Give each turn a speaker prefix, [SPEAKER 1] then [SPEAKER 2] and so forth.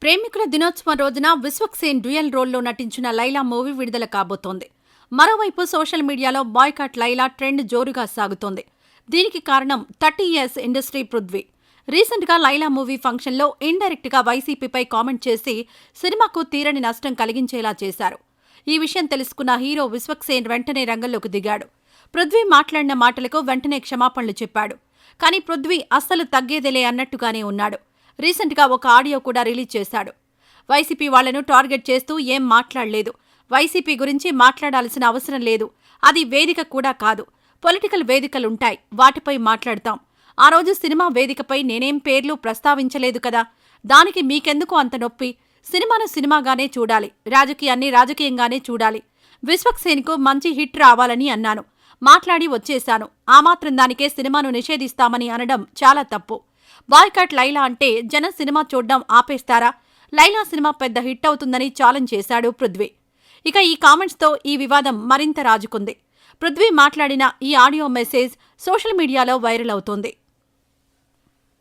[SPEAKER 1] ప్రేమికుల దినోత్సవం రోజున విశ్వక్సేన్ డ్యూయల్ రోల్లో నటించిన లైలా మూవీ విడుదల కాబోతోంది. మరోవైపు సోషల్ మీడియాలో బాయ్కాట్ లైలా ట్రెండ్ జోరుగా సాగుతోంది. దీనికి కారణం 30 ఇయర్స్ ఇండస్ట్రీ పృథ్వీ. రీసెంట్గా లైలా మూవీ ఫంక్షన్లో ఇండైరెక్ట్గా వైసీపీపై కామెంట్ చేసి సినిమాకు తీరని నష్టం కలిగించేలా చేశారు. ఈ విషయం తెలుసుకున్న హీరో విశ్వక్సేన్ వెంటనే రంగంలోకి దిగాడు. పృథ్వీ మాట్లాడిన మాటలకు వెంటనే క్షమాపణలు చెప్పాడు. కానీ పృథ్వీ అస్సలు తగ్గేదేలే అన్నట్టుగానే ఉన్నాడు. రీసెంట్గా ఒక ఆడియో కూడా రిలీజ్ చేశాడు. వైసీపీ వాళ్లను టార్గెట్ చేస్తూ ఏం మాట్లాడలేదు. వైసీపీ గురించి మాట్లాడాల్సిన అవసరం లేదు. అది వేదిక కూడా కాదు. పొలిటికల్ వేదికలుంటాయి, వాటిపై మాట్లాడతాం. ఆ రోజు సినిమా వేదికపై నేనేం పేర్లు ప్రస్తావించలేదు కదా. దానికి మీకెందుకు అంత నొప్పి? సినిమాను సినిమాగానే చూడాలి, రాజకీయాన్ని రాజకీయంగానే చూడాలి. విశ్వక్సేన్కు మంచి హిట్ రావాలని అన్నాను. మాట్లాడి వచ్చేశాను. ఆ మాత్రం దానికే సినిమాను నిషేధిస్తామని అనడం చాలా తప్పు. బాయ్కాట్ లైలా అంటే జనం సినిమా చూడ్డం ఆపేస్తారా? లైలా సినిమా పెద్ద హిట్ అవుతుందని ఛాలెంజ్ చేశాడు పృథ్వీ. ఇక ఈ కామెంట్స్తో ఈ వివాదం మరింత రాజుకుంది. పృథ్వీ మాట్లాడిన ఈ ఆడియో మెసేజ్ సోషల్ మీడియాలో వైరల్ అవుతోంది.